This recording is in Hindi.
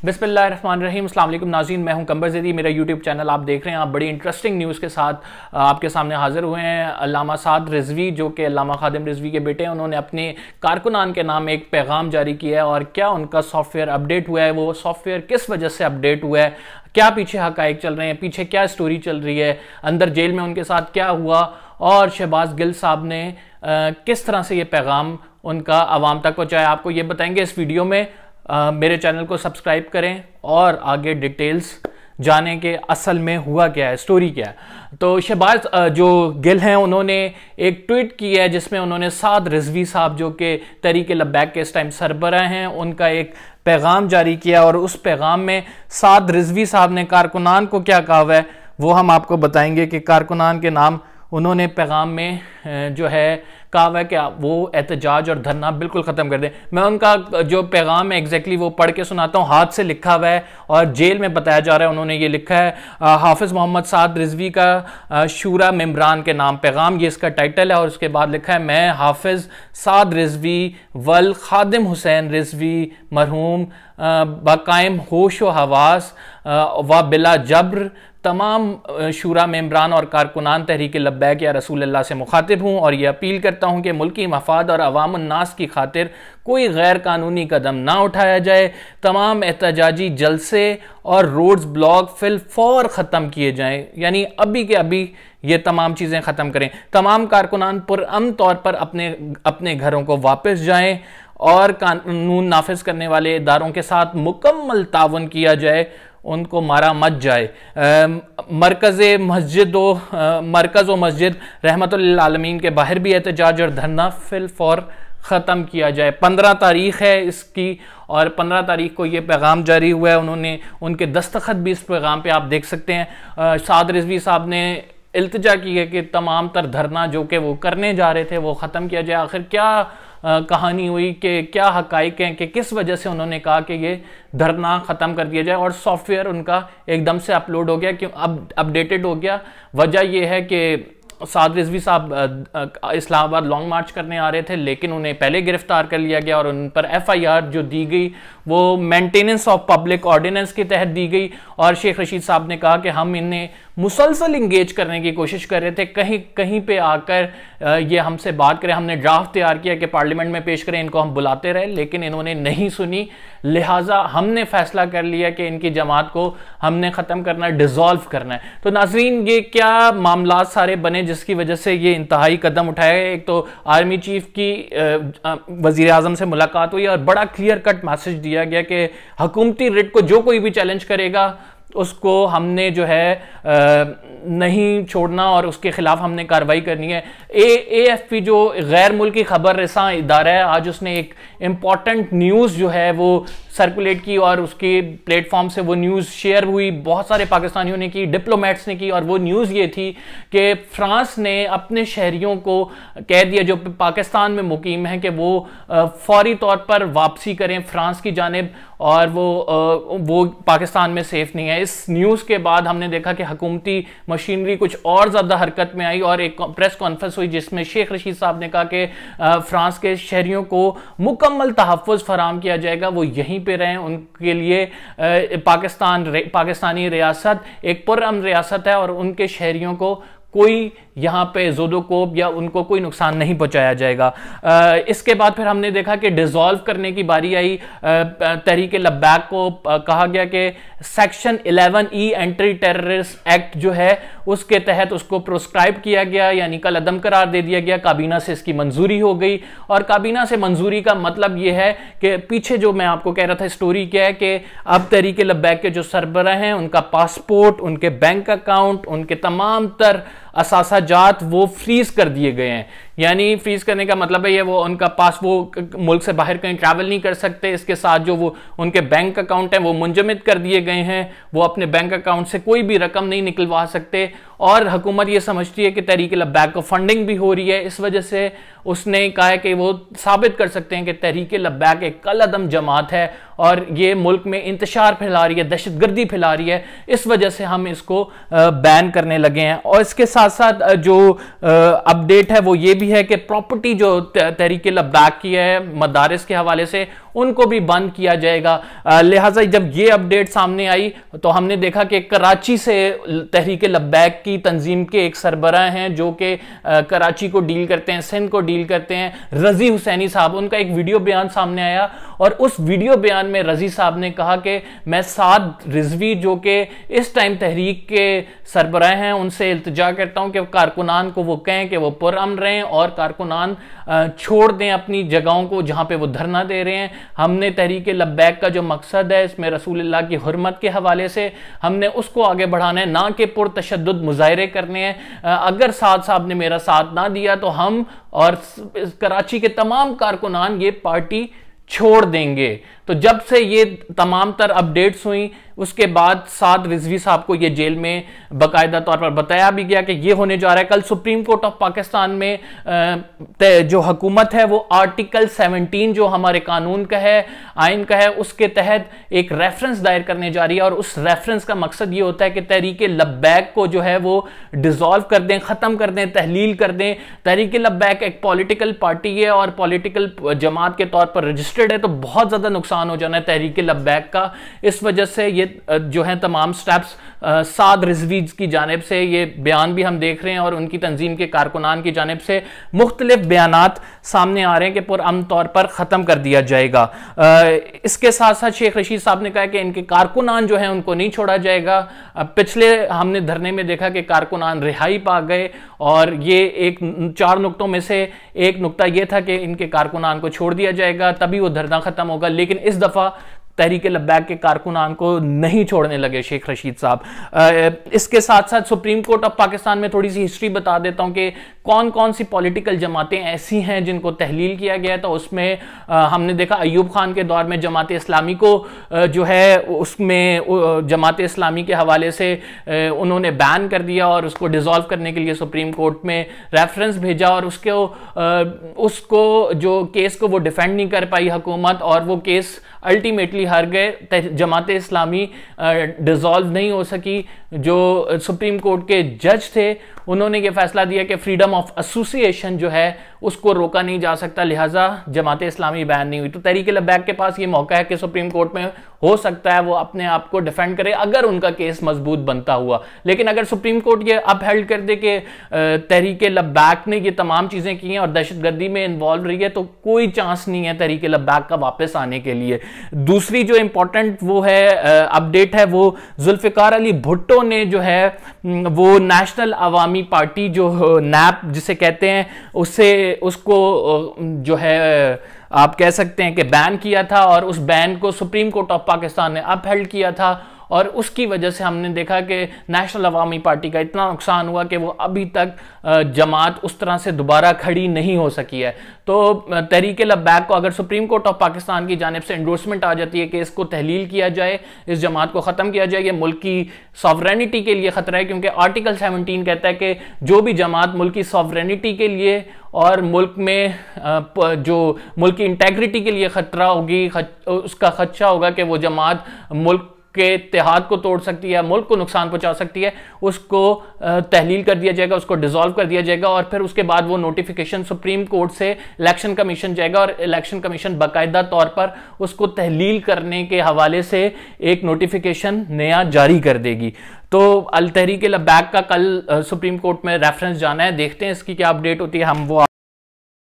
बिस्मिल्लाहिर्रहमानिर्रहीम। अस्सलाम वालेकुम नाज़रीन, मैं हूं कंबर ज़ैदी। मेरा यूट्यूब चैनल आप देख रहे हैं। आप बड़ी इंटरेस्टिंग न्यूज़ के साथ आपके सामने हाजिर हुए हैं। अल्लामा साद रिज़वी, जो कि अल्लामा खादिम रिज़वी के बेटे हैं, उन्होंने अपने कारकुनान के नाम एक पैगाम जारी किया है। और क्या उनका सॉफ्टवेयर अपडेट हुआ है, वो सॉफ्टवेयर किस वजह से अपडेट हुआ है, क्या पीछे हक़ाइक़ चल रहे हैं, पीछे क्या स्टोरी चल रही है, अंदर जेल में उनके साथ क्या हुआ, और शहबाज गिल साहब ने किस तरह से ये पैगाम उनका आवाम तक पहुँचाया, आपको ये बताएंगे इस वीडियो में। मेरे चैनल को सब्सक्राइब करें और आगे डिटेल्स जाने के असल में हुआ क्या है, स्टोरी क्या है। तो शहबाज जो गिल हैं, उन्होंने एक ट्वीट किया है जिसमें उन्होंने साद रिज़वी साहब, जो कि तहरीक लब्बैक के इस टाइम सरबराह हैं, उनका एक पैगाम जारी किया। और उस पैगाम में साद रिज़वी साहब ने कारकुनान को क्या कहा है वो हम आपको बताएंगे कि कारकुनान के नाम उन्होंने पैगाम में जो है कहा है कि वो एहतजाज और धरना बिल्कुल ख़त्म कर दें। मैं उनका जो पैगाम है एग्जैक्टली वो पढ़ के सुनाता हूँ। हाथ से लिखा हुआ है और जेल में बताया जा रहा है। उन्होंने ये लिखा है, हाफिज़ मोहम्मद साद रिज़वी का शूरा मेम्बरान के नाम पैगाम, ये इसका टाइटल है। और उसके बाद लिखा है, मैं हाफिज़ साद रिज़वी वल खादिम हुसैन रिज़वी मरहूम बाकायम होश व हवास व बिला जब्र तमाम शूरा मेम्बरान और कारकुनान तहरीक लब्बैक या रसूल अल्लाह से मुखातिब हूँ और ये अपील करता हूँ कि मुल्की मफाद और अवाम उन्नास की खातिर कोई गैर कानूनी कदम ना उठाया जाए। तमाम एहतजाजी जलसे और रोड्स ब्लॉक फिल फौर ख़त्म किए जाएँ, यानी अभी के अभी ये तमाम चीज़ें ख़त्म करें। तमाम कारकुनान पुरअमन तौर पर अपने घरों को वापस जाएँ और कानून नाफिज करने वाले इदारों के साथ मुकम्मल तावन किया जाए, उनको मारा मत जाए। मरकज़ व मस्जिद रहमतुल आलमीन के बाहर भी एहतजाज और धरना फिल फौर ख़त्म किया जाए। 15 तारीख़ है इसकी और 15 तारीख़ को ये पैगाम जारी हुआ है। उन्होंने उनके दस्तखत भी इस पैगाम पे आप देख सकते हैं। साद रिज़वी साहब ने इल्तिजा की है कि तमाम तर धरना जो कि वो करने जा रहे थे वो ख़त्म किया जाए। आखिर क्या कहानी हुई, कि क्या हक़ाइक़ हैं, कि किस वजह से उन्होंने कहा कि ये धरना ख़त्म कर दिया जाए। और सॉफ्टवेयर उनका एकदम से अपलोड हो गया, क्यों अपडेटेड हो गया। वजह यह है कि साद रिज़वी साहब इस्लामाबाद लॉन्ग मार्च करने आ रहे थे, लेकिन उन्हें पहले गिरफ्तार कर लिया गया और उन पर FIR जो दी गई वो मेंटेनेंस ऑफ पब्लिक ऑर्डिनेंस के तहत दी गई। और शेख रशीद साहब ने कहा कि हम इन्हें मुसलसल इंगेज करने की कोशिश कर रहे थे, कहीं कहीं पे आकर ये हमसे बात करें। हमने ड्राफ्ट तैयार किया कि पार्लियामेंट में पेश करें, इनको हम बुलाते रहे, लेकिन इन्होंने नहीं सुनी। लिहाजा हमने फैसला कर लिया कि इनकी जमात को हमने ख़त्म करना है, डिज़ोल्व करना है। तो नाज़रीन, ये क्या मामला सारे बने जिसकी वजह से ये इंतहाई कदम उठाए। एक तो आर्मी चीफ की वज़ीर आज़म से मुलाकात हुई और बड़ा क्लियर कट मैसेज दिया गया कि हुकूमती रिट को जो कोई भी चैलेंज करेगा उसको हमने जो है नहीं छोड़ना और उसके खिलाफ हमने कार्रवाई करनी है। AFP जो गैर मुल्की खबर रसां इदारा है, आज उसने एक इम्पॉर्टेंट न्यूज़ जो है वो सर्कुलेट की और उसके प्लेटफॉर्म से वो न्यूज़ शेयर हुई। बहुत सारे पाकिस्तानियों ने की, डिप्लोमेट्स ने की। और वो न्यूज़ ये थी कि फ्रांस ने अपने शहरियों को कह दिया जो पाकिस्तान में मुकीम हैं कि वो फौरी तौर पर वापसी करें फ्रांस की जानिब, और वो पाकिस्तान में सेफ नहीं है। इस न्यूज़ के बाद हमने देखा कि हुकूमती मशीनरी कुछ और ज़्यादा हरकत में आई और एक प्रेस कॉन्फ्रेंस हुई जिसमें शेख रशीद साहब ने कहा कि फ्रांस के शहरियों को मुकम्मल तहफ़्फ़ुज़ फराम किया जाएगा, वो यहीं पे रहें। उनके लिए पाकिस्तानी रियासत एक पुरअमन रियासत है और उनके शहरियों को कोई यहाँ पे ज़ोदोकोब या उनको कोई नुकसान नहीं पहुँचाया जाएगा। इसके बाद फिर हमने देखा कि डिज़ोल्व करने की बारी आई। तहरीक लब्बैक को कहा गया कि section 11E anti terrorist act जो है उसके तहत उसको प्रोस्क्राइब किया गया, यानी कल अदम करार दे दिया गया। काबीना से इसकी मंजूरी हो गई। और काबीना से मंजूरी का मतलब ये है कि पीछे जो मैं आपको कह रहा था स्टोरी क्या है कि अब तहरीक लब्बैक के जो सरबराह हैं उनका पासपोर्ट, उनके बैंक अकाउंट, उनके तमाम तर असासाजात वो फ्रीज कर दिए गए हैं। यानी फ्रीज करने का मतलब है ये वो उनका पास वो मुल्क से बाहर कहीं ट्रैवल नहीं कर सकते। इसके साथ जो वो उनके बैंक अकाउंट हैं वो मुंजमद कर दिए गए हैं। वो अपने बैंक अकाउंट से कोई भी रकम नहीं निकलवा सकते। और हुकूमत ये समझती है कि तहरीक लब्बैक को फंडिंग भी हो रही है। इस वजह से उसने कहा है कि वो साबित कर सकते हैं कि तहरीक लब्बैक एक कल अदम जमात है और ये मुल्क में इंतशार फैला रही है, दहशतगर्दी फैला रही है। इस वजह से हम इसको बैन करने लगे हैं। और इसके साथ साथ जो अपडेट है वो ये भी है कि प्रॉपर्टी जो तहरीक लब्बैक की है मदारिस के हवाले से उनको भी बंद किया जाएगा। लिहाजा जब ये अपडेट सामने आई तो हमने देखा कि कराची से तहरीक लब्बैक की तंजीम के एक सरबराह हैं जो कि कराची को डील करते हैं, सिंध को डील करते हैं, रजी हुसैनी साहब, उनका एक वीडियो बयान सामने आया और उस वीडियो बयान में रजी साहब ने कहा कि मैं साद रिजवी जो कि इस टाइम तहरीक के सरबराह हैं उनसे इल्तिजा करता हूं कि कारकुनान को वो कहें कि वो पुरअमन रहें और कारकुनान छोड़ दें अपनी जगहों को जहां पे वो धरना दे रहे हैं। हमने तहरीक लब्बैक का जो मकसद है इसमें रसूलुल्लाह की हुर्मत के हवाले से हमने उसको आगे बढ़ाना है, ना कि पुरतशद्दुद मुजाहरे करने हैं। अगर साद साहब ने मेरा साथ ना दिया तो हम और कराची के तमाम कारकुनान ये पार्टी छोड़ देंगे। तो जब से ये तमाम तर अपडेट्स हुई उसके बाद साद रिजवी साहब को ये जेल में बाकायदा तौर पर बताया भी गया कि ये होने जा रहा है। कल सुप्रीम कोर्ट ऑफ पाकिस्तान में जो हुकूमत है वो आर्टिकल 17 जो हमारे कानून का है, आइन का है, उसके तहत एक रेफरेंस दायर करने जा रही है और उस रेफरेंस का मकसद ये होता है कि तहरीक लब्बैक को जो है वो डिसॉल्व कर दें, ख़त्म कर दें, तहलील कर दें। तहरीक लब्बैक एक पॉलिटिकल पार्टी है और पॉलिटिकल जमात के तौर पर रजिस्टर्ड है, तो बहुत ज़्यादा नुकसान हो जाना है तहरीक लब्बैक का। इस वजह से ये जो है तमाम स्टेप्स साद रिजवी की जानिब से, ये बयान भी हम देख रहे हैं और उनकी तंजीम के कारकुनान की जानिब से मुख्तलिफ बयानात सामने आ रहे हैं कि पुरअमन तौर पर ख़त्म कर दिया जाएगा। इसके साथ साथ शेख रशीद साहब ने कहा कि इनके कारकुनान जो हैं उनको नहीं छोड़ा जाएगा। पिछले हमने धरने में देखा कि कारकुनान रिहाई पा गए और ये एक 4 नुक्तों में से एक नुक्ता ये था कि इनके कारकुनान को छोड़ दिया जाएगा तभी वो धरना ख़त्म होगा, लेकिन इस दफ़ा तहरीक लब्बैक के कारकुनान को नहीं छोड़ने लगे शेख रशीद साहब। इसके साथ साथ सुप्रीम कोर्ट ऑफ पाकिस्तान में थोड़ी सी हिस्ट्री बता देता हूं कि कौन कौन सी पॉलिटिकल जमातें ऐसी हैं जिनको तहलील किया गया। तो उसमें हमने देखा अयूब खान के दौर में जमात इस्लामी को जो है उसमें जमात इस्लामी के हवाले से उन्होंने बैन कर दिया और उसको डिसॉल्व करने के लिए सुप्रीम कोर्ट में रेफरेंस भेजा और उसको जो केस को वो डिफेंड नहीं कर पाई हुकूमत और वो केस अल्टीमेटली हार गए। जमात इस्लामी डिसॉल्व नहीं हो सकी। जो सुप्रीम कोर्ट के जज थे उन्होंने ये फैसला दिया कि फ्रीडम ऑफ एसोसिएशन जो है उसको रोका नहीं जा सकता, लिहाजा जमात इस्लामी बैन नहीं हुई। तो तहरीक लब्बैक के पास ये मौका है कि सुप्रीम कोर्ट में हो सकता है वो अपने आप को डिफेंड करे अगर उनका केस मजबूत बनता हुआ। लेकिन अगर सुप्रीम कोर्ट ये अपहेल्ड कर दे कि तहरीक लब्बैक ने ये तमाम चीजें की हैं और दहशतगर्दी में इन्वॉल्व रही है तो कोई चांस नहीं है तहरीक लब्बैक का वापस आने के लिए। दूसरी जो इंपॉर्टेंट वो है अपडेट है वो जुल्फिकार अली भुट्टो ने जो है वो नेशनल अवामी पार्टी जो नैप जिसे कहते हैं उसको जो है आप कह सकते हैं कि बैन किया था और उस बैन को सुप्रीम कोर्ट ऑफ पाकिस्तान ने अपहेल्ड किया था और उसकी वजह से हमने देखा कि नेशनल अवामी पार्टी का इतना नुकसान हुआ कि वो अभी तक जमात उस तरह से दोबारा खड़ी नहीं हो सकी है। तो तहरीक लब्बैक को अगर सुप्रीम कोर्ट ऑफ पाकिस्तान की जानिब से एंडोर्समेंट आ जाती है कि इसको तहलील किया जाए, इस जमात को ख़त्म किया जाए, ये मुल्क की सॉवरेनिटी के लिए ख़तरा है, क्योंकि आर्टिकल 17 कहता है कि जो भी जमात मुल्क की सॉवरेनिटी के लिए और मुल्क में जो मुल्क की इंटेग्रिटी के लिए ख़तरा होगी, उसका खदशा होगा कि वो जमात मुल्क के इत्तेहाद को तोड़ सकती है, मुल्क को नुकसान पहुंचा सकती है, उसको तहलील कर दिया जाएगा, उसको डिसॉल्व कर दिया जाएगा और फिर उसके बाद वो नोटिफिकेशन सुप्रीम कोर्ट से इलेक्शन कमीशन जाएगा और इलेक्शन कमीशन बाकायदा तौर पर उसको तहलील करने के हवाले से एक नोटिफिकेशन नया जारी कर देगी। तो अल तहरीक लब्बैक का कल सुप्रीम कोर्ट में रेफरेंस जाना है, देखते हैं इसकी क्या अपडेट होती है। हम वो